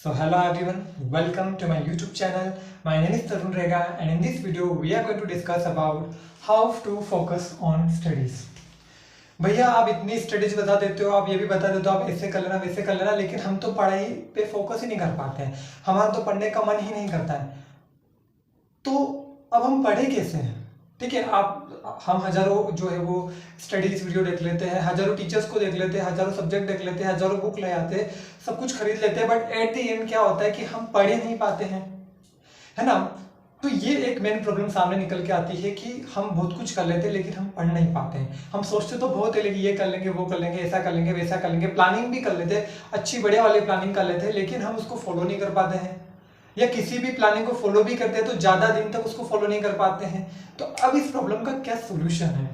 So hello everyone, welcome to my YouTube channel. My name is Tarun Rega and in this video we are going to discuss about how to focus on studies. भैया आप इतनी studies बता देते हो, आप ये भी बता देते हो आप ऐसे कर लेना वैसे कर लेना, लेकिन हम तो पढ़ाई पे फोकस ही नहीं कर पाते हैं, हमारा तो पढ़ने का मन ही नहीं करता है। तो अब हम पढ़े कैसे हैं? ठीक है, हम हजारों जो है वो स्टडीज वीडियो देख लेते हैं, हजारों टीचर्स को देख लेते हैं, हजारों सब्जेक्ट देख लेते हैं, हजारों बुक ले आते हैं, सब कुछ खरीद लेते हैं, बट एट द एंड क्या होता है कि हम पढ़ ही नहीं पाते हैं, है ना। तो ये एक मेन प्रॉब्लम सामने निकल के आती है कि हम बहुत कुछ कर लेते हैं लेकिन हम पढ़ नहीं पाते हैं। हम सोचते तो बहुत है लेकिन ये कर लेंगे वो कर लेंगे, ऐसा कर लेंगे वैसा कर लेंगे, प्लानिंग भी कर लेते हैं, अच्छी बढ़िया वाली प्लानिंग कर लेते हैं, लेकिन हम उसको फॉलो नहीं कर पाते हैं, या किसी भी प्लानिंग को फॉलो भी करते हैं तो ज्यादा दिन तक उसको फॉलो नहीं कर पाते हैं। तो अब इस प्रॉब्लम का क्या सोल्यूशन है?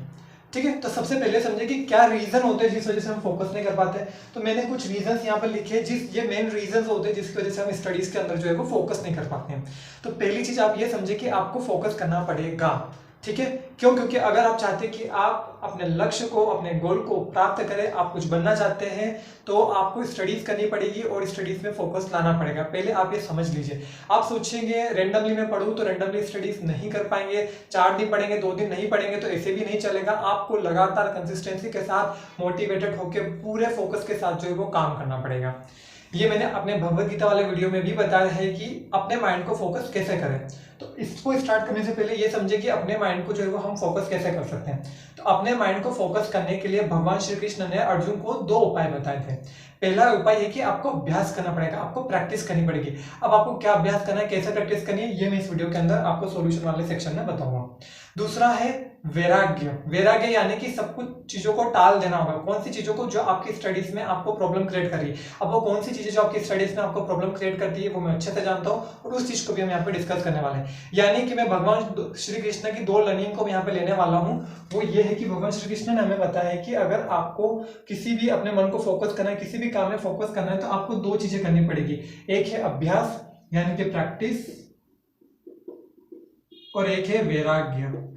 ठीक है, तो सबसे पहले समझे कि क्या रीजन होते हैं जिस वजह से हम फोकस नहीं कर पाते। तो मैंने कुछ रीजंस यहाँ पर लिखे, ये मेन रीजंस होते हैं जिसकी वजह से हम स्टडीज के अंदर जो है वो फोकस नहीं कर पाते हैं। तो पहली चीज आप ये समझे कि आपको फोकस करना पड़ेगा। ठीक है, क्यों? क्योंकि अगर आप चाहते हैं कि आप अपने लक्ष्य को, अपने गोल को प्राप्त करें, आप कुछ बनना चाहते हैं, तो आपको स्टडीज करनी पड़ेगी और स्टडीज में फोकस लाना पड़ेगा। पहले आप ये समझ लीजिए। आप सोचेंगे रेंडमली मैं पढ़ूं तो रेंडमली स्टडीज नहीं कर पाएंगे, 4 दिन पढ़ेंगे 2 दिन नहीं पढ़ेंगे तो ऐसे भी नहीं चलेगा। आपको लगातार कंसिस्टेंसी के साथ मोटिवेटेड होकर पूरे फोकस के साथ जो है वो काम करना पड़ेगा। ये मैंने अपने भगवत गीता वाले वीडियो में भी बताया है कि अपने माइंड को फोकस कैसे करें। तो इसको स्टार्ट करने से पहले ये समझे कि अपने माइंड को जो है वो हम फोकस कैसे कर सकते हैं। तो अपने माइंड को फोकस करने के लिए भगवान श्री कृष्ण ने अर्जुन को 2 उपाय बताए थे। पहला उपाय है कि आपको अभ्यास करना पड़ेगा, आपको प्रैक्टिस करनी पड़ेगी। अब आपको क्या अभ्यास करना है, कैसे प्रैक्टिस करनी है, ये मैं इस वीडियो के अंदर आपको सॉल्यूशन वाले सेक्शन में बताऊंगा। दूसरा है वैराग्य। वैराग्य यानी कि सब कुछ चीजों को टाल देना होगा। कौन सी चीजों को जो आपकी स्टडीज में आपको प्रॉब्लम क्रिएट कर रही है। अब वो कौन सी चीजें जो आपकी स्टडीज में आपको प्रॉब्लम क्रिएट करती है वो मैं अच्छे से जानता हूँ और उस चीज को भी हम यहाँ पे डिस्कस करने वाले हैं। यानी कि मैं भगवान श्री कृष्ण की 2 लर्निंग को यहाँ पे लेने वाला हूँ। वो ये है कि भगवान श्री कृष्ण ने हमें बताया है कि अगर आपको किसी भी अपने मन को फोकस करना है, किसी भी काम में फोकस करना है, तो आपको 2 चीजें करनी पड़ेगी। एक है अभ्यास यानी कि प्रैक्टिस, और एक है वैराग्य।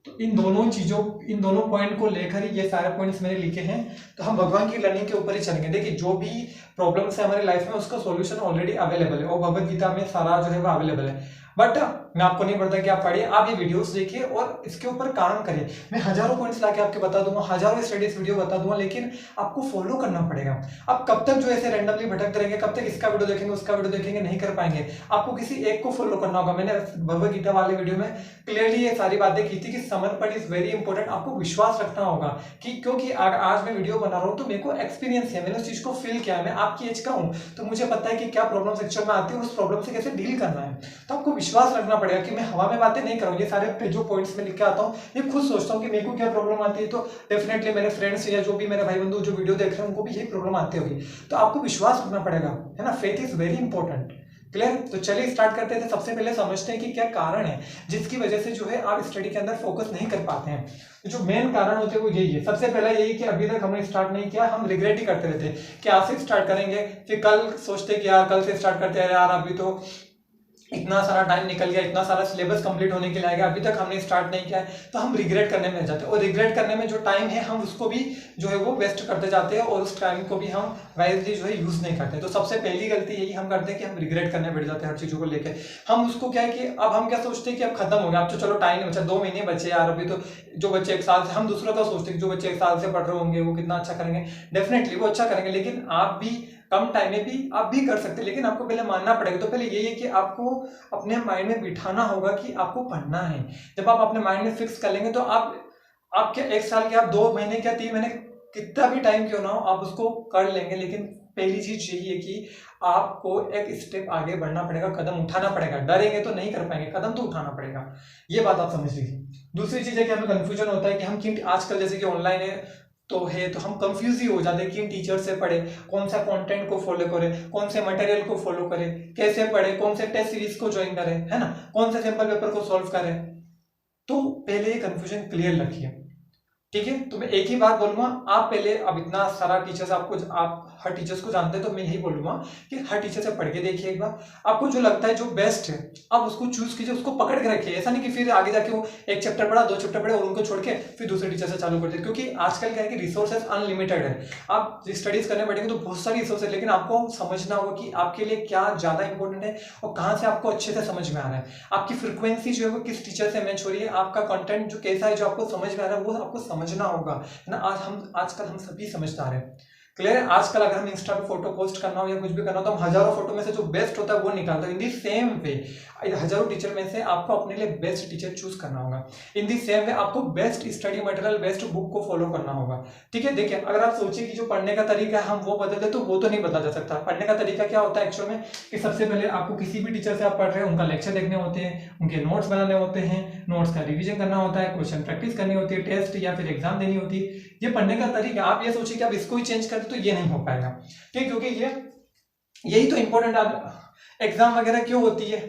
तो इन दोनों पॉइंट को लेकर ही ये सारे पॉइंट्स मैंने लिखे हैं। तो हम भगवान की लर्निंग के ऊपर ही चलेंगे। देखिए, जो भी प्रॉब्लम्स है हमारी लाइफ में उसका सॉल्यूशन ऑलरेडी अवेलेबल है और भगवत गीता में सारा जो है वो अवेलेबल है। बट मैं आपको नहीं बोलता कि आप पढ़िए, आप ये वीडियोस देखिए और इसके ऊपर काम करिए। मैं हजारों पॉइंट्स लाके आपके बता दूंगा, हजारों स्टडीज वीडियो बता दूंगा, लेकिन आपको फॉलो करना पड़ेगा। आप कब तक जो ऐसे रैंडमली भटकते रहेंगे, कब तक इसका वीडियो देखेंगे उसका वीडियो देखेंगे, नहीं कर पाएंगे। आपको किसी एक को फॉलो करना होगा। मैंने भगवत गीता वाले वीडियो में क्लियरली ये सारी बातें की थी कि समर्पण इज वेरी इंपॉर्टेंट। आपको विश्वास रखना होगा कि क्योंकि आज मैं वीडियो बना रहा हूँ तो मेरे को एक्सपीरियंस है, मैंने उस चीज को फील किया है, मैं आपकी एज का हूँ तो मुझे पता है कि क्या प्रॉब्लम एक्चुअल में आती है, उस प्रॉब्लम से कैसे डील करना है। तो आपको विश्वास रखना पड़ेगा कि मैं हवा में बातें नहीं करूँ। ये सारे जो पॉइंट्स में लिख के आता हूँ ये खुद सोचता हूँ कि मेरे को क्या प्रॉब्लम आती है, तो डेफिनेटली मेरे फ्रेंड्स या जो भी मेरे भाई बंधु जो वीडियो देख रहे हैं उनको भी यही प्रॉब्लम आती होगी। तो आपको विश्वास रखना पड़ेगा, है ना। Faith is very important. Clear? तो चलिए स्टार्ट करते थे। सबसे पहले समझते हैं कि क्या कारण है जिसकी वजह से जो है आप स्टडी के अंदर फोकस नहीं कर पाते हैं। तो जो मेन कारण होते हैं वो यही है। सबसे पहला यही कि अभी तक हमने स्टार्ट नहीं किया, हम रिग्रेट ही करते रहते हैं कि आज से स्टार्ट करेंगे, फिर कल सोचते कि यार कल से स्टार्ट करते हैं, यार अभी तो इतना सारा टाइम निकल गया, इतना सारा सिलेबस कंप्लीट होने के लिए आएगा, अभी तक हमने स्टार्ट नहीं किया है, तो हम रिग्रेट करने में जाते हैं। और रिग्रेट करने में जो टाइम है हम उसको भी जो है वो वेस्ट करते जाते हैं और उस टाइम को भी हम वाइजली जो है यूज नहीं करते। तो सबसे पहली गलती यही हम करते हैं कि हम रिग्रेट करने बैठ जाते हैं हर चीजों को लेकर। हम उसको क्या है कि अब हम क्या सोचते हैं कि अब खत्म हो गया, अब तो चलो टाइम नहीं बचा, 2 महीने बचे यार, अभी तो जो बच्चे 1 साल से, हम दूसरों का सोचते हैं कि जो बच्चे 1 साल से पढ़ रहे होंगे वो कितना अच्छा करेंगे। डेफिनेटली वो अच्छा करेंगे, लेकिन आप भी कम टाइम में भी आप भी कर सकते हैं, लेकिन आपको पहले मानना पड़ेगा। तो पहले यही है कि आपको अपने माइंड में बिठाना होगा कि आपको पढ़ना है। जब आप अपने माइंड में फिक्स कर लेंगे तो आप क्या 1 साल के, आप 2 महीने क्या 3 महीने, कितना भी टाइम क्यों ना हो आप उसको कर लेंगे। लेकिन पहली चीज यही है कि आपको एक स्टेप आगे बढ़ना पड़ेगा, कदम उठाना पड़ेगा। डरेंगे तो नहीं कर पाएंगे, कदम तो उठाना पड़ेगा। ये बात आप समझ लीजिए। दूसरी चीज है कि हमें कंफ्यूजन होता है कि हम किन, आजकल जैसे कि ऑनलाइन है तो हम कंफ्यूज ही हो जाते हैं कि टीचर से पढ़े, कौन सा कंटेंट को फॉलो करें, कौन से मटेरियल को फॉलो करें, कैसे पढ़े, कौन से टेस्ट सीरीज को ज्वाइन करें, है ना, कौन से सैंपल पेपर को सॉल्व करें। तो पहले ये कंफ्यूजन क्लियर रखिए। ठीक है। तो मैं एक ही बात बोलूंगा, आप पहले, अब इतना सारा टीचर्स आपको, आप हर टीचर्स को जानते हैं, तो मैं यही बोलूंगा कि हर टीचर से पढ़ के देखिए एक बार, आपको जो लगता है जो बेस्ट है आप उसको चूज कीजिए, उसको पकड़ के रखिए। ऐसा नहीं कि फिर आगे जाके वो एक चैप्टर पढ़ा, दो चैप्टर पढ़े और उनको छोड़ के फिर दूसरे टीचर से चालू कर दिया, क्योंकि आजकल क्या है कि रिसोर्सेज अनलिमिटेड है। आप स्टडीज करने बैठेंगे तो बहुत सारी रिसोर्स है, लेकिन आपको समझना होगा कि आपके लिए क्या ज्यादा इंपॉर्टेंट है और कहाँ से आपको अच्छे से समझ में आ रहा है, आपकी फ्रिक्वेंसी जो है वो किस टीचर से मैच हो रही है, आपका कंटेंट जो कैसा है जो आपको समझ में आ रहा है वो आपको समझना होगा, है ना। आजकल हम सभी समझदार हैं, क्लियर है। आजकल अगर हम इंस्टा पे फोटो पोस्ट करना हो या कुछ भी करना हो तो हम हजारों फोटो में से जो बेस्ट होता है वो निकालते हैं। इन दी सेम वे हजारों टीचर में से आपको अपने लिए बेस्ट टीचर चूज करना होगा। इन दी सेम वे आपको best study material, best book को फॉलो करना होगा, ठीक है। देखिए, अगर आप सोचिए कि जो पढ़ने का तरीका है हम वो बदल दे तो वो तो नहीं बदला जा सकता। पढ़ने का तरीका क्या होता है एक्चुअल में कि सबसे पहले आपको किसी भी टीचर से आप पढ़ रहे हैं उनका लेक्चर देखने होते हैं, उनके नोट्स बनाने होते हैं, नोट्स का रिविजन करना होता है, क्वेश्चन प्रैक्टिस करनी होती है, टेस्ट या फिर एग्जाम देनी होती है। ये पढ़ने का तरीका, आप ये सोचिए कि आप इसको ही चेंज कर दे तो ये नहीं हो पाएगा, ठीक, क्योंकि यही तो इंपॉर्टेंट एग्जाम वगैरह क्यों होती है,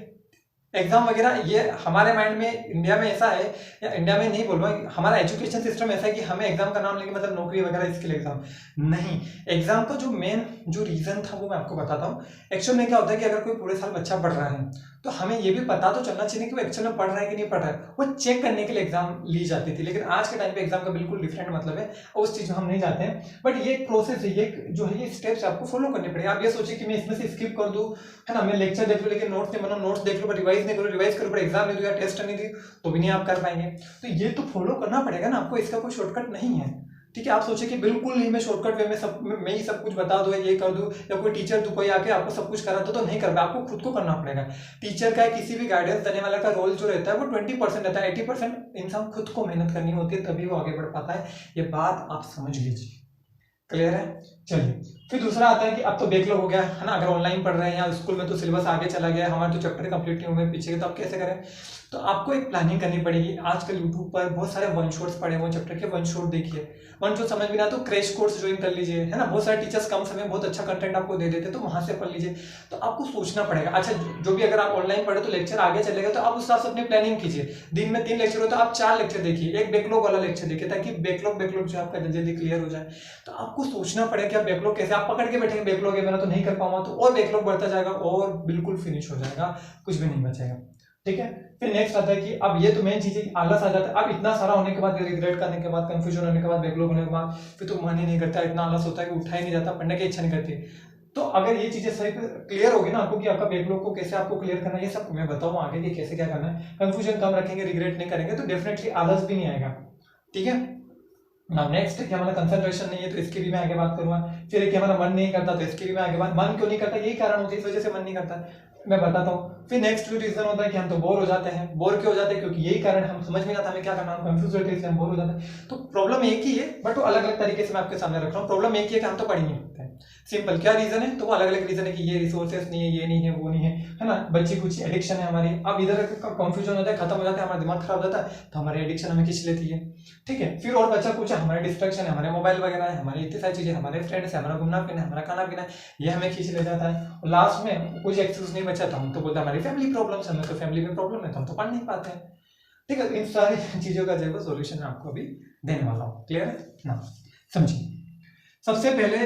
एग्जाम वगैरह ये हमारे माइंड में इंडिया में ऐसा है, या इंडिया में नहीं बोल रहा, हमारा एजुकेशन सिस्टम ऐसा है कि हमें एग्जाम का नाम लेके मतलब नौकरी वगैरह इसके लिए एग्जाम नहीं। एग्जाम का जो मेन जो रीजन था वो मैं आपको बताता हूँ। एक्चुअल में क्या होता है कि अगर कोई पूरे साल बच्चा पढ़ रहा है तो हमें ये भी पता तो चलना चाहिए कि वो एक्चुअल में पढ़ रहा है कि नहीं पढ़ रहा है, वो चेक करने के लिए एग्जाम ली जाती थी। लेकिन आज के टाइम पे एग्जाम का बिल्कुल डिफरेंट मतलब है और उस चीज में हम नहीं जाते हैं। बट ये एक प्रोसेस है, ये जो है ये स्टेप्स आपको फॉलो करने पड़ेगा। आप ये सोचिए कि मैं इसमें से स्किप कर दूं, है ना, मैं लेक्चर देख लूं लेकिन नोट्स नहीं बनाऊं, नोट्स देख लूं पर रिवाइज नहीं करूं, रिवाइज करूं पर एग्जाम नहीं दूं या टेस्ट नहीं दी तो भी नहीं आप कर पाएंगे। तो ये तो फॉलो करना पड़ेगा ना आपको, इसका कोई शॉर्टकट नहीं है, ठीक है। आप सोचिए कि बिल्कुल नहीं मैं शॉर्टकट वे में मैं ही सब कुछ बता दूं, ये कर दूं, या कोई टीचर तो कोई आके आपको सब कुछ करा दो तो नहीं कर पाए, आपको खुद को करना पड़ेगा। टीचर का किसी भी गाइडेंस देने वाला का रोल जो रहता है वो 20% रहता है, 80% इंसान खुद को मेहनत करनी होती है तभी वो आगे बढ़ पाता है। ये बात आप समझ लीजिए, क्लियर है। चलिए, फिर दूसरा आता है कि अब तो बैकलॉग हो गया है ना, अगर ऑनलाइन पढ़ रहे हैं या स्कूल में तो सिलेबस आगे चला गया, हमारे तो चैप्टर कंप्लीट नहीं हुए पीछे के, तो आप कैसे करें। तो आपको एक प्लानिंग करनी पड़ेगी। आजकल यूट्यूब पर बहुत सारे वन शॉट्स पड़े हुए चैप्टर के, वन शॉट देखिए, वन शॉट समझ में ना तो क्रैश कोर्स ज्वाइन कर लीजिए, है ना। बहुत सारे टीचर्स कम समय बहुत अच्छा कंटेंट आपको दे देते तो वहां से पढ़ लीजिए। तो आपको सोचना पड़ेगा। अच्छा, जो भी अगर आप ऑनलाइन पढ़े तो लेक्चर आगे चलेगा तो आप उस हिसाब से अपनी प्लानिंग कीजिए। दिन में 3 लेक्चर हो तो आप 4 लेक्चर देखिए, एक बैकलॉग वाला लेक्चर देखिए ताकि बैकलॉग जो आपका जल्दी जल्दी क्लियर हो जाए। तो आपको सोचना पड़ेगा कि आप बैकलॉग कैसे, आप पकड़ के बैठेंगे बैकलॉग है मेरा तो नहीं कर पाऊंगा तो और बैकलॉग बढ़ता जाएगा और बिल्कुल फिनिश हो जाएगा, कुछ भी नहीं बचेगा, ठीक है। फिर नेक्स्ट आता है कि अब ये तो मेन चीज है, आलस आ जाता है। अब इतना सारा होने के बाद, रिग्रेट करने के बाद, कंफ्यूजन होने के बाद, बैकलॉग होने के बाद फिर तो मन ही नहीं करता, इतना आलस होता है कि उठा ही नहीं जाता, पढ़ने की इच्छा नहीं करती। तो अगर ये चीजें सही क्लियर होगी ना आपको कि आपका बैकलॉग को कैसे आपको क्लियर करना है, ये सब मैं बताऊँ आगे कि कैसे क्या करना है, कंफ्यूजन कम रखेंगे, रिग्रेट नहीं करेंगे तो डेफिनेटली आलस भी नहीं आएगा, ठीक है। नाउ नेक्स्ट है कि हमारा कंसंट्रेशन नहीं है तो इसकी भी मैं आगे बात करूंगा। फिर है कि हमारा मन नहीं करता तो इसकी भी मैं आगे बात, मन क्यों नहीं करता यही कारण होती है, इस वजह से मन नहीं करता मैं बताता हूँ। फिर नेक्स्ट जो रीजन होता है कि हम तो बोर हो जाते हैं। बोर क्यों हो जाते हैं, क्योंकि यही कारण, हम समझ में नहीं आता हमें क्या करना, हम कंफ्यूज होते हैं इसलिए हम बोर हो जाते हैं। तो प्रॉब्लम एक ही है बट वो अलग अलग तरीके से मैं आपके सामने रख रहा हूँ। प्रॉब्लम एक ही है कि हम तो पढ़ ही नहीं सकते हैं, सिंपल। क्या रीजन है, तो वो अलग अलग रीजन है कि ये रिसोर्सेस नहीं है, ये नहीं है, वो नहीं है ना, बच्ची कुछ एडिक्शन है हमारी। अब इधर कंफ्यूजन होता है, खत्म हो जाता है, हमारा दिमाग खराब हो जाता है तो हमारी एडिक्शन हमें खींच लेती है, ठीक है। फिर और बच्चा कुछ है, हमारे डिस्ट्रैक्शन है, हमारे मोबाइल वगैरह है, हमारी इतनी सारी चीजें, हमारे फ्रेंड्स है, हमारा घूमना फिरना, हमारा खाना पीना, ये हमें खींच ले जाता है। और लास्ट में कुछ एक्सक्यूज नहीं बचा तो हम तो बोलते हैं हमारी फैमिली प्रॉब्लम्स, हमें तो फैमिली में प्रॉब्लम है तो हम तो पढ़ नहीं पाते हैं, ठीक है। इन सारी चीजों का जो सोल्यूशन आपको अभी देने वाला हूँ, क्लियर है ना। समझिए, सबसे पहले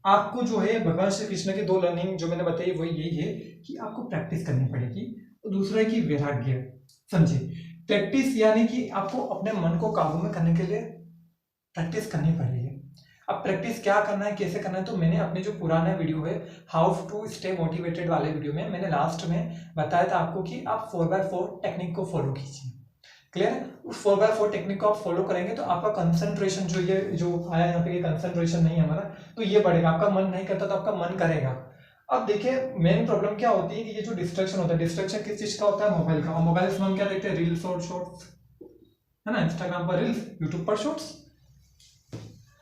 आपको जो है भगवान श्री कृष्ण की 2 लर्निंग जो मैंने बताई वो यही है कि आपको प्रैक्टिस करनी पड़ेगी, और दूसरा है कि वैराग्य। समझिए, प्रैक्टिस यानी कि आपको अपने मन को काबू में करने के लिए प्रैक्टिस करनी पड़ेगी। अब प्रैक्टिस क्या करना है, कैसे करना है, तो मैंने अपने जो पुराना वीडियो है हाउ टू स्टे मोटिवेटेड वाले वीडियो में मैंने लास्ट में बताया था आपको कि आप 4x4 टेक्निक को फॉलो कीजिए, क्लियर है। उस 4x4 टेक्निक को आप फॉलो करेंगे तो आपका कंसंट्रेशन जो ये जो आया यहाँ पे, ये कंसंट्रेशन नहीं है हमारा, तो ये बढ़ेगा। आपका मन नहीं करता तो आपका मन करेगा। अब देखिए, मेन प्रॉब्लम क्या होती है कि ये जो डिस्ट्रैक्शन होता है, डिस्ट्रैक्शन किस चीज का होता है, मोबाइल का। और मोबाइल में हम क्या देखते हैं, रील्स और शॉर्ट्स, है ना, इंस्टाग्राम पर रील्स, यूट्यूब पर शॉर्ट्स।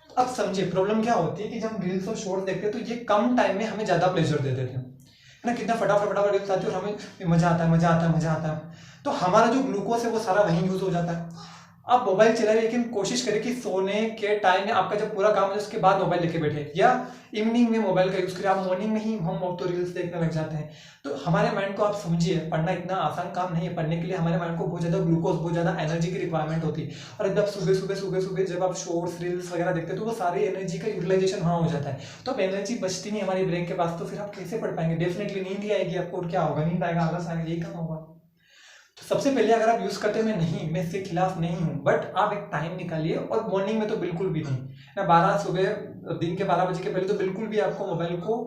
अब समझिए प्रॉब्लम क्या होती है कि जब हम रील्स और शॉर्ट्स देखते हैं तो ये कम टाइम में हमें ज्यादा प्लेजर दे देते हैं, है ना। कितना फटाफट रील्स आती है और हमें मजा आता है, मजा आता है, मजा आता है। तो हमारा जो ग्लूकोज है वो सारा वहीं यूज हो जाता है। आप मोबाइल चलाइए लेकिन कोशिश करें कि सोने के टाइम में आपका जब पूरा काम है उसके बाद मोबाइल लेके बैठे, या इवनिंग में मोबाइल का यूज करें। आप मॉर्निंग में ही हम तो रील्स देखने लग जाते हैं। तो हमारे माइंड को आप समझिए, पढ़ना इतना आसान काम नहीं है। पढ़ने के लिए हमारे माइंड को बहुत ज्यादा ग्लूकोज, बहुत ज्यादा एनर्जी की रिक्वायरमेंट होती है। और जब सुबह जब आप शॉर्ट्स रील्स वगैरह देखते हैं तो वो सारी एनर्जी का यूटिलाइजेशन वहाँ हो जाता है। तो अब एनर्जी बचती नहीं हमारे ब्रेन के पास, तो फिर आप कैसे पढ़ पाएंगे? डेफिनेटली नींद ही आएगी आपको, और क्या होगा? नींद आएगा, आलस आएगा, यही काम होगा। तो सबसे पहले अगर आप यूज करते हैं, मैं इसके खिलाफ नहीं हूँ, बट आप एक टाइम निकालिए। और मॉर्निंग में तो बिल्कुल भी नहीं ना, 12 सुबह दिन के 12 बजे के पहले तो बिल्कुल भी आपको मोबाइल को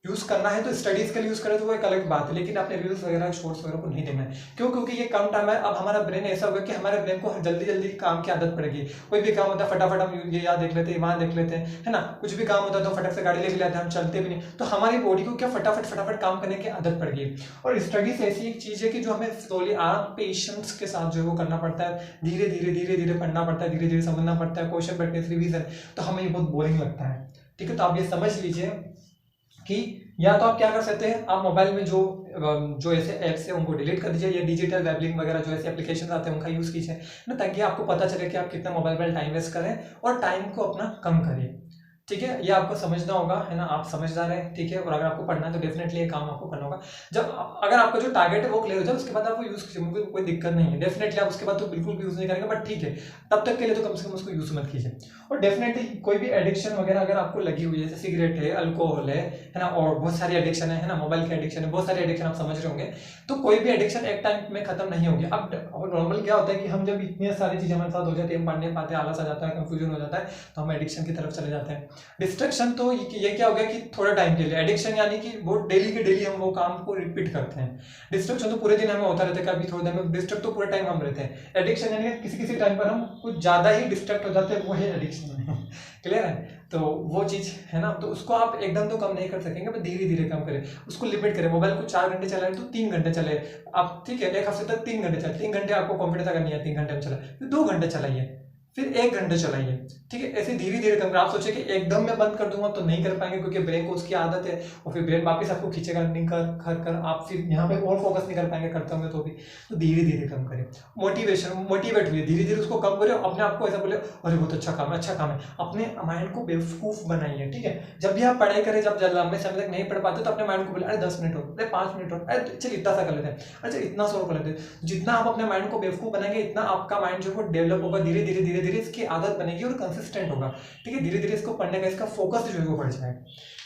यूज करना है। तो स्टडीज के लिए यूज करें तो वो एक अलग बात है, लेकिन अपने रील्स वगैरह शॉर्ट्स वगैरह को नहीं देना है। क्यों? क्योंकि ये कम टाइम है। अब हमारा ब्रेन ऐसा होगा कि हमारे ब्रेन को जल्दी जल्दी काम की आदत पड़ेगी। कोई भी काम होता है फटाफट हम ये यहाँ देख लेते हैं, वहां देख लेते हैं, है ना। कुछ भी काम होता है तो फटाफट से गाड़ी लेके लेते हैं, हम चलते भी नहीं। तो हमारी बॉडी को क्या फटाफट काम करने की आदत पड़ गई। और स्टडीज ऐसी एक चीज है कि जो हमें स्लोली आराम पेशेंस के साथ जो है वो करना पड़ता है। धीरे धीरे पढ़ना पड़ता है, धीरे धीरे समझना पड़ता है, क्वेश्चन प्रैक्टिस, रिवीजन। तो हमें ये बहुत बोरिंग लगता है। ठीक है, तो आप ये समझ लीजिए कि या तो आप क्या कर सकते हैं, आप मोबाइल में जो ऐसे ऐप्स है उनको डिलीट कर दीजिए, या डिजिटल वेबलिंग वगैरह जो ऐसे एप्लीकेशन आते हैं उनका यूज कीजिए ना, ताकि आपको पता चले कि आप कितना मोबाइल पर टाइम वेस्ट करें और टाइम को अपना कम करिए। ठीक है, ये आपको समझना होगा, है ना। आप समझदार हैं, ठीक है। और अगर आपको पढ़ना है तो डेफिनेटली ये काम आपको करना होगा। जब अगर आपका जो टारगेट है वो क्लियर हो जाए उसके बाद आपको यूज कीजिए, मुझे कोई दिक्कत नहीं है। डेफिनेटली आप उसके बाद तो बिल्कुल भी यूज नहीं करेंगे, बट ठीक है, तब तक के लिए तो कम से कम उसको यूज मत कीजिए। और डेफिनेटली कोई भी एडिक्शन वगैरह अगर आपको लगी हुई है, जैसे सिगरेट है, अल्कोहल है ना, और बहुत सारी एडिक्शन है ना, मोबाइल की एडिक्शन है, बहुत सारी एडिक्शन आप समझ रहे होंगे। तो कोई भी एडिक्शन एक टाइम में खत्म नहीं होगी। अब नॉर्मल क्या होता है कि हम जब इतनी सारी चीजें हमारे साथ हो जाती है, हम पढ़ नहीं पाते, आलस आ जाता है, कंफ्यूजन हो जाता है, तो हम एडिक्शन की तरफ चले जाते हैं। डिस्ट्रक्शन तो ये क्या हो गया कि थोड़ा टाइम के लिए, एडिक्शन यानी कि वो डेली के डेली हम वो काम को रिपीट करते हैं। डिस्ट्रक्शन तो पूरे दिन हमें होता रहता है, कभी थोड़ी देर में। डिस्ट्रक्ट तो पूरे टाइम हम रहते हैं। एडिक्शन यानी किसी किसी टाइम पर हम कुछ ज्यादा ही डिस्ट्रैक्ट हो जाते हैं, वो है एडिक्शन। क्लियर है? तो वो चीज है ना, तो उसको आप एकदम तो कम नहीं कर सकेंगे, बट धीरे धीरे कम करें, उसको लिमिट करें। मोबाइल को 4 घंटे चलाए तो 3 घंटे चले आप, ठीक है। एक हफ्ते तक 3 घंटे चले, 3 घंटे आपको कॉन्फिडेंस अगर नहीं है 3 घंटे में चला, फिर 2 घंटे चलाइए, फिर 1 घंटे चलाइए। ठीक है, ऐसे धीरे धीरे कम। आप सोचे कि एकदम मैं बंद कर दूंगा तो नहीं कर पाएंगे, क्योंकि ब्रेन को उसकी आदत है, और फिर ब्रेन वापस आपको खींचेगा, नहीं कर आप फिर यहाँ पे और फोकस नहीं कर पाएंगे करते होंगे तो भी। तो धीरे धीरे कम करें। मोटिवेट हुए, धीरे धीरे उसको कम करें। अपने आप को ऐसा बोले, अरे बहुत अच्छा काम है। अपने माइंड को बेवकूफ बनाइए। ठीक है, जब भी आप पढ़ाई करें, जब लंबे समय तक नहीं पढ़ पाते तो अपने माइंड को बोले, अरे 10 मिनट और, अरे 5 मिनट और, अरे चल इतना सा कर लेते हैं, अच्छा इतना सा कर लेते हैं। जितना आप अपने माइंड को बेवकूफ बनाएंगे, इतना आपका माइंड जो है डेवलप होगा, धीरे धीरे इसकी आदत बनेगी और कंसिस्टेंट होगा। ठीक है, धीरे धीरे इसको पढ़ने का, इसका फोकस जो है वो बढ़ जाएगा।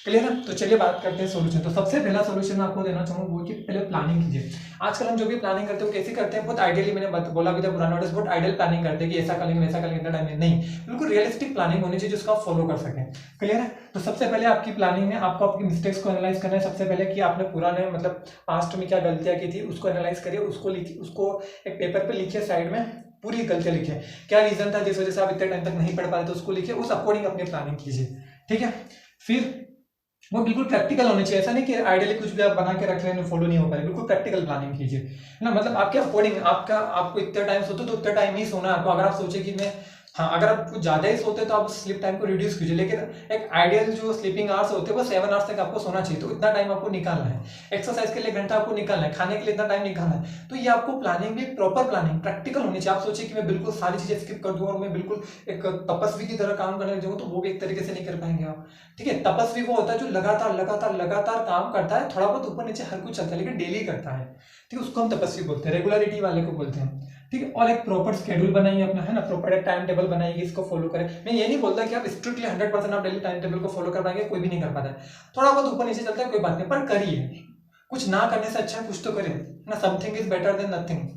क्लियर है? तो चलिए बात करते हैं सोल्यूशन। तो सबसे पहला सोल्यूशन मैं आपको देना चाहूंगा वो कि पहले प्लानिंग कीजिए। आजकल हम जो भी प्लानिंग करते हैं वो कैसे करते हैं? बहुत आइडियली, मैंने बोला भी था पुराना नोटिस, बहुत आइडियल प्लानिंग करते हैं कि ऐसा करेंगे वैसा करेंगे, इतना टाइम में नहीं। बिल्कुल रियलिस्टिक प्लानिंग होनी चाहिए जिसको आप फॉलो कर सकें। क्लियर है? तो सबसे पहले आपकी प्लानिंग में आपको आपकी मिस्टेक्स को एनालाइज करना है। सबसे पहले कि आपने पुराने मतलब पास्ट में क्या गलतियां की थी उसको एनालाइज करिए, उसको लिखिए, उसको एक पेपर पे लिखिए, साइड में पूरी गलतियां लिखिए, क्या रीजन था जिस वजह से आप इतने टाइम तक नहीं पढ़ पा रहे थे, उसको लिखिए, उस अकॉर्डिंग अपनी प्लानिंग कीजिए। ठीक है, फिर वो बिल्कुल प्रैक्टिकल होनी चाहिए। ऐसा नहीं कि आइडियली कुछ भी आप बना के रख रहे हैं फॉलो नहीं हो पा रहे, बिल्कुल प्रैक्टिकल प्लानिंग कीजिए, है ना। मतलब आपके अकॉर्डिंग, आपको इतने टाइम सोते तो उतने टाइम ही सोना है आपको। अगर आप सोचे कि मैं, हाँ, अगर आप कुछ ज्यादा ही सोते तो आप स्लीप टाइम को रिड्यूस कीजिए, लेकिन एक आइडियल जो स्लीपिंग आवर्स होते हैं वो 7 आवर्स तक आपको सोना चाहिए। तो इतना टाइम आपको निकालना है। एक्सरसाइज के लिए घंटा आपको निकालना है, खाने के लिए इतना टाइम निकालना है। तो ये आपको प्लानिंग भी प्रॉपर प्लानिंग प्रैक्टिकल होनी चाहिए। आप सोचिए कि मैं बिल्कुल सारी चीजें स्किप कर दूं और मैं बिल्कुल एक तपस्वी की तरह काम करने लग जाऊँ, तो वो भी एक तरीके से नहीं कर पाएंगे आप। ठीक है, तपस्वी वो होता है जो लगातार काम करता है, थोड़ा बहुत ऊपर नीचे हर कुछ चलता है लेकिन डेली करता है। ठीक है, उसको हम तपस्वी बोलते हैं, रेगुलरिटी वाले को बोलते हैं। ठीक है, और एक प्रॉपर स्केड्यूल बनाइए अपना, है ना, प्रॉपर एक टाइम टेबल बनाइए, इसको फॉलो करें। मैं ये नहीं बोलता कि आप स्ट्रिक्टली 100% आप डेली टाइम टेबल को फॉलो कर पाएंगे, कोई भी नहीं कर पाता है। थोड़ा बहुत ऊपर नीचे चलता है, कोई बात नहीं, पर करिए। कुछ ना करने से अच्छा कुछ तो करें ना, something is better than nothing.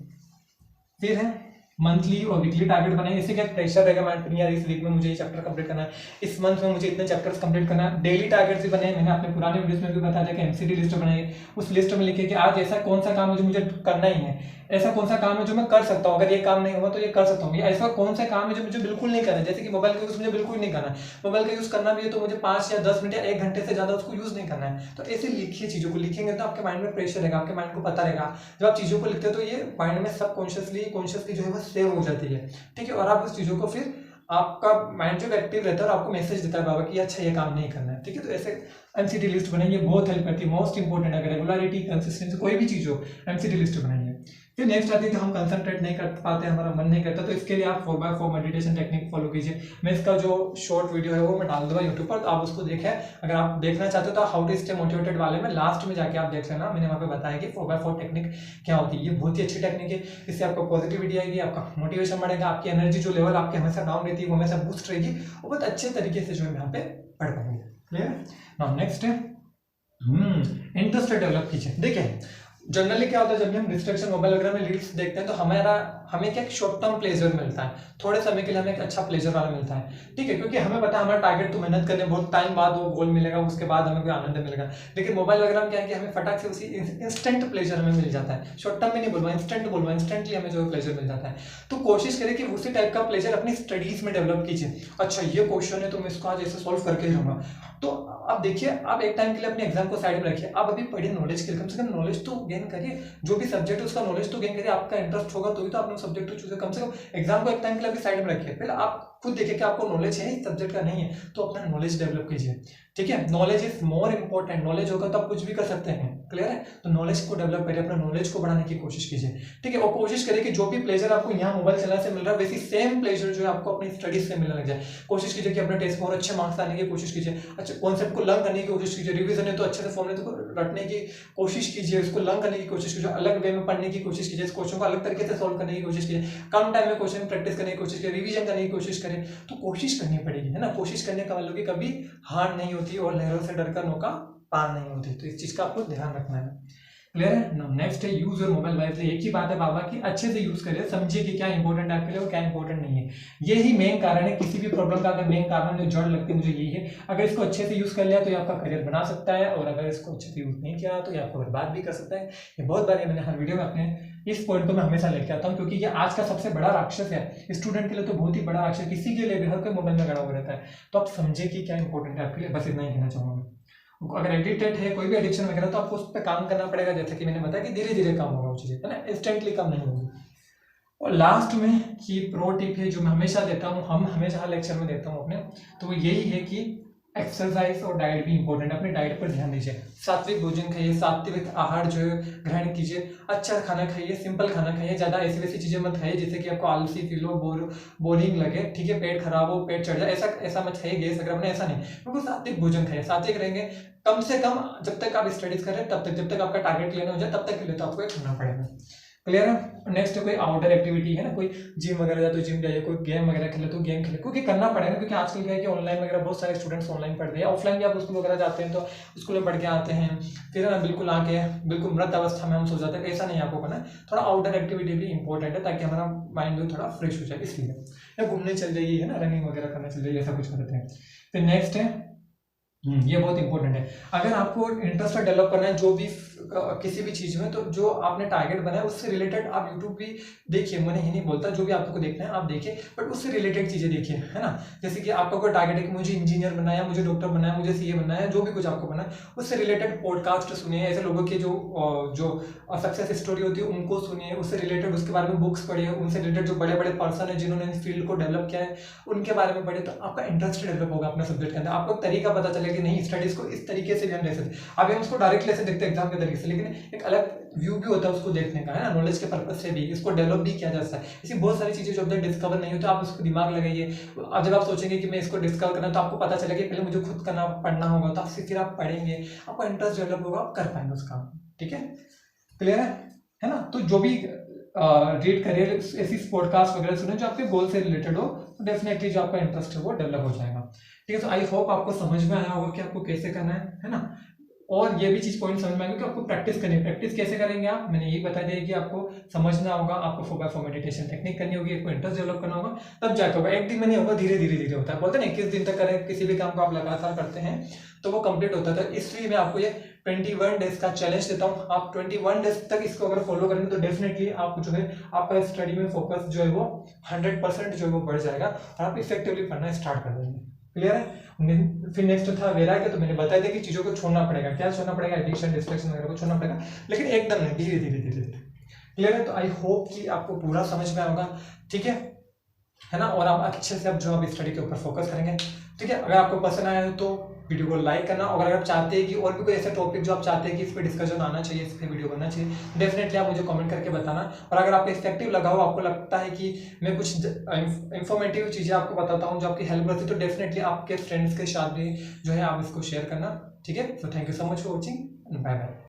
फिर है मंथली और वीकली टारगेट बनाइए। इससे क्या प्रेशर रहेगा माइंड पर, यार इस वीक में मुझे ये चैप्टर कंप्लीट करना है, इस मंथ में मुझे इतने चैप्टर्स कंप्लीट करना है। डेली टारगेट्स भी बनाए, मैंने अपने पुराने वीडियोस में भी बताया था कि एमसीडी लिस्ट बनाइए। उस लिस्ट में लिखिए कि आज ऐसा कौन सा काम है जो मुझे करना ही है, ऐसा कौन सा काम है जो मैं कर सकता हूँ, अगर ये काम नहीं हुआ तो ये कर सकता हूँ, ऐसा कौन सा काम है जो मुझे बिल्कुल नहीं करना है। जैसे कि मोबाइल का यूज मुझे बिल्कुल नहीं करना है, मोबाइल का यूज करना भी है तो मुझे 5 या 10 मिनट या 1 घंटे से ज्यादा उसको यूज नहीं करना है। तो ऐसे लिखिए चीजों को, लिखेंगे तो आपके माइंड में प्रेशर रहेगा, आपके माइंड को पता रहेगा। जब आप चीजों को लिखते हैं तो ये माइंड में सबकॉन्शियसली जो है वो सेव हो जाती है। ठीक है, और आप उस चीजों को फिर आपका माइंड जो एक्टिव रहता है और आपको मैसेज देता है बाबा कि अच्छा ये काम नहीं करना है। ठीक है, तो ऐसे एमसीडी लिस्ट बनाइए, बहुत हेल्प करती है। मोस्ट इंपोर्टेंट, अगर रेगुलरिटी, कंसिस्टेंसी, कोई भी चीज हो, एमसीडी लिस्ट बनाइए। फिर नेक्स्ट आती है कि हम कंसंट्रेट नहीं कर पाते, हमारा मन नहीं करता, तो इसके लिए आप 4x4 मेडिटेशन टेक्निक फॉलो कीजिए। मैं इसका जो शॉर्ट वीडियो है वो मैं डाल दूंगा यूट्यूब पर, तो आप उसको देखें। अगर आप देखना चाहते हो तो हाउ टू स्टे मोटिवेटेड वाले में लास्ट में जाके आप देख लेना, मैंने वहाँ पे बताया कि 4x4 टेक्निक क्या होती है। ये बहुत ही अच्छी टेक्निक है, इससे आपको पॉजिटिविटी आएगी, आपका मोटिवेशन बढ़ेगा, आपकी एनर्जी जो लेवल आपकी हमेशा डाउन रहती है वो हमेशा बूस्ट रहेगी, और बहुत अच्छे तरीके से जो है यहाँ पे पढ़ पाएंगे। क्लियर। नाउ नेक्स्ट है इंटरेस्ट डेवलप कीजिए। देखिए जनरली क्या होता है, जब भी हम डिस्ट्रैक्शन मोबाइल वगैरह में रील्स देखते हैं तो हमें क्या शॉर्ट टर्म प्लेजर मिलता है, थोड़े समय के लिए हमें एक अच्छा प्लेजर वाला मिलता है, ठीक है, क्योंकि हमें पता है हमारा टारगेट तो मेहनत करने बहुत टाइम बाद वो गोल मिलेगा, उसके बाद हमें कोई आनंद मिलेगा। लेकिन मोबाइल वगैरह में क्या है कि हमें फटाक से उसी इंस्टेंट प्लेजर हमें मिल जाता है, शॉर्ट टर्म में नहीं बोलूँगा, इंस्टेंटली हमें जो प्लेजर मिल जाता है। तो कोशिश करें कि उसी टाइप का प्लेजर अपनी स्टडीज में डेवलप कीजिए। अच्छा ये क्वेश्चन है तो मैं इसको आज ऐसे सॉल्व करके ही रहूंगा, तो आप देखिए आप एक टाइम के लिए अपने एग्जाम को साइड में रखिए, आप अभी पढ़िए नॉलेज के लिए, कम से कम नॉलेज तो गेन करिए, जो भी सब्जेक्ट है उसका नॉलेज तो गेन करिए, आपका इंटरेस्ट होगा तो ही तो आपने सब्जेक्ट को चूज, कम से कम एग्जाम को एक टाइम के लिए अभी साइड में रखिए। पहले आप खुद देखिए कि आपको नॉलेज है इस सब्जेक्ट का, नहीं है तो अपना नॉलेज डेवलप कीजिए, ठीक है। Knowledge is more important, knowledge होगा तो आप कुछ भी कर सकते हैं, क्लियर है। तो नॉलेज को डेवलप करिए, अपना नॉलेज को बढ़ाने की कोशिश कीजिए, ठीक है। और कोशिश करिए कि जो भी प्लेजर आपको यहाँ मोबाइल चलाने से मिल रहा है वैसी सेम प्लेजर जो है आपको अपनी स्टडीज से मिलने लग जाए। कोशिश कीजिए कि अपने टेस्ट में और अच्छे मार्क्स लाने की कोशिश कीजिए, अच्छे कॉन्सेप्ट को लर्न करने की कोशिश कीजिए, रिवीजन है तो अच्छे से फॉर्मूले को रटने की कोशिश कीजिए, उसको लर्न करने की कोशिश कीजिए, अलग वे में पढ़ने की कोशिश कीजिए, इस क्वेश्चन को अलग तरीके से सॉल्व करने की कोशिश कीजिए, कम टाइम में क्वेश्चन प्रैक्टिस करने की कोशिश करें, रिवीजन करने की कोशिश करें। तो कोशिश करनी पड़ेगी, है ना। कोशिश करने का मतलब कि कभी हार नहीं होती और लहरों से डरकर नौका पार नहीं होती, तो इस चीज का आपको ध्यान रखना है। क्लियर है। नेक्स्ट है यूज योर मोबाइल वाइजली। एक ही बात है बाबा की अच्छे से यूज करिए, समझिए कि क्या इंपॉर्टेंट है आपके लिए और क्या इंपॉर्टेंट नहीं है। यही मेन कारण है किसी भी प्रॉब्लम का, अगर मेन कारण जो जड़ लगती है मुझे यही है। अगर इसको अच्छे से यूज कर लिया तो ये आपका करियर बना सकता है, और अगर इसको अच्छे से यूज नहीं किया तो ये आपको बर्बाद भी कर सकता है। ये बहुत बार मैंने हर वीडियो में अपने इस पॉइंट को मैं हमेशा लेके आता हूँ, क्योंकि ये आज का सबसे बड़ा राक्षस है। स्टूडेंट के लिए तो बहुत ही बड़ा राक्षस, किसी के लिए भी, हर कोई मोबाइल में गड़ा हुआ रहता है। तो आप समझिए कि क्या इंपॉर्टेंट है आपके लिए, बस इतना ही कहना चाहूंगा मैं। अगर एडिक्टेड है कोई भी एडिक्शन वगैरह तो आपको उस पर काम करना पड़ेगा, जैसे कि मैंने बताया कि धीरे धीरे काम होगा वो चीजें, है ना, इंस्टेंटली काम नहीं होगी। और लास्ट में की प्रो टिप है जो मैं हमेशा देता हूँ, हम हमेशा हर लेक्चर में देता हूँ अपने, तो वो यही है कि एक्सरसाइज और डाइट भी इंपॉर्टेंट है। अपनी डाइट पर ध्यान दीजिए, सात्विक भोजन खाइए, सात्विक आहार जो है ग्रहण कीजिए, अच्छा खाना खाइए, सिंपल खाना खाइए, ज्यादा ऐसी वैसी चीजें मत खाइए जिससे कि आपको आलसी फील हो, बोरिंग लगे, ठीक है, पेट खराब हो, पेट चढ़ जाए, ऐसा मत खाइए, गैस अगर अपने ऐसा नहीं, बिल्कुल सात्विक भोजन खाइए। सात्विक रहेंगे कम से कम जब तक आप स्टडीज कर रहे हैं तब तक, जब तक आपका टारगेट क्लियर हो जाए तब तक के लिए तो आपको करना पड़ेगा। क्लियर है। नेक्स्ट कोई आउटडोर एक्टिविटी है ना, कोई जिम वगैरह जाए तो जिम जाइए, कोई गेम वगैरह खेले तो गेम खेले, क्योंकि करना पड़ेगा, क्योंकि आजकल क्या है कि ऑनलाइन वगैरह बहुत सारे स्टूडेंट्स ऑनलाइन पढ़ते हैं, ऑफलाइन भी आप स्कूल वगैरह जाते हैं तो स्कूल में पढ़ के आते हैं, फिर ना बिल्कुल आके बिल्कुल मृत अवस्था में हम सो जाते हैं, ऐसा नहीं आपको करना है। थोड़ा आउटडोर एक्टिविटी भी इंपॉर्टेंट है ताकि हमारा माइंड भी थोड़ा फ्रेश हो जाए, इसलिए या घूमने चल जाइए, है ना, रनिंग वगैरह करने चल जाइए, ऐसा कुछ करते हैं। फिर नेक्स्ट है ये बहुत इंपॉर्टेंट है, अगर आपको इंटरेस्ट डेवलप करना है जो भी किसी भी चीज में, तो जो आपने टारगेट बनाया उससे रिलेटेड आप यूट्यूब भी देखिए, मैंने ही नहीं बोलता, जो भी आपको देखना है आप देखिए, बट उससे रिलेटेड चीजें देखिए, है ना। जैसे कि आपका कोई टारगेट है कि मुझे इंजीनियर बनना है, मुझे डॉक्टर बनना है, मुझे सीए बनना है, जो भी कुछ आपको बनना है उससे रिलेटेड पॉडकास्ट सुनिए, ऐसे लोगों के जो सक्सेस स्टोरी होती है उनको सुनिए, उससे रिलेटेड उसके बारे में बुक्स पढ़िए, उनसे रिलेटेड जो बड़े बड़े पर्सन है जिन्होंने इस फील्ड को डेवलप किया है उनके बारे में पढ़िए, तो आपका इंटरेस्ट डेवलप होगा अपने सब्जेक्ट के अंदर, आपको तरीका पता चलेगा कि नहीं स्टडीज को इस तरीके से भी हम ले सकते हैं। अभी हम उसको डायरेक्ट ले से देखते हैं एग्जाम के तरीके से, लेकिन एक अलग व्यू भी होता है उसको देखने का, है ना, नॉलेज के पर्पज से भी इसको डेवलप भी किया जा सकता है। ऐसी बहुत सारी चीजें जो अब तक डिस्कवर नहीं होती, आप उसको दिमाग लगाइए। अब जब आप सोचेंगे कि मैं इसको डिस्कवर करना, तो आपको पता चलेगा कि पहले मुझे खुद करना पढ़ना होगा, तो फिर आप पढ़ेंगे, आपका इंटरेस्ट डेवलप होगा, आप कर पाएंगे उस काम, ठीक है। क्लियर है ना। तो जो भी रीड करिए, ऐसी पॉडकास्ट वगैरह सुने जो आपके गोल से रिलेटेड हो, तो डेफिनेटली जो आपका इंटरेस्ट है वो डेवलप हो जाएगा, ठीक है। तो आई होप आपको समझ में आया होगा कि आपको कैसे करना है ना। और ये भी चीज पॉइंट समझ में आएगा कि आपको प्रैक्टिस करनी है। प्रैक्टिस कैसे करेंगे आप, मैंने यही बता दिया कि आपको समझना होगा, आपको 4x4 मेडिटेशन टेक्निक करनी होगी, आपको इंटरेस्ट डेवलप करना होगा, तब जाकर होगा। एक दिन में नहीं होगा, धीरे धीरे धीरे होता है, बोलते हैं 21 दिन तक करें, किसी भी काम को आप लगातार करते हैं तो वो कंप्लीट होता है। इसलिए मैं आपको ये 21 डेज का चैलेंज देता हूँ। आप 21 डेज तक इसको अगर फॉलो करेंगे तो डेफिनेटली आप जो है आपका स्टडी में फोकस जो है वो 100% जो है वो बढ़ जाएगा और आप इफेक्टिवली पढ़ना स्टार्ट कर देंगे। क्लियर है। फिर नेक्स्ट था वैराग्य, तो मैंने बताया था कि चीजों को छोड़ना पड़ेगा। क्या छोड़ना पड़ेगा, एडिक्शन डिस्ट्रैक्शन वगैरह को छोड़ना पड़ेगा, लेकिन एकदम नहीं, धीरे धीरे धीरे धीरे। क्लियर है। तो आई होप कि आपको पूरा समझ में आएगा, ठीक है। है ना, और आप अच्छे से अब जो आप स्टडी के ऊपर फोकस करेंगे। ठीक है, अगर आपको पसंद आया हो तो वीडियो को लाइक करना, और अगर आप चाहते हैं कि और भी कोई ऐसा टॉपिक जो आप चाहते हैं कि इस पर डिस्कशन आना चाहिए, इस पर वीडियो बनना चाहिए, डेफिनेटली आप मुझे कमेंट करके बताना। और अगर आपको इफेक्टिव लगा हो, आपको लगता है कि मैं कुछ इंफॉर्मेटिव चीज़ें आपको बताता हूँ जो आपकी हेल्प करती है, तो डेफिनेटली आपके फ्रेंड्स के साथ भी जो है आप इसको शेयर करना। ठीक है, so thank you so much for watching, bye bye.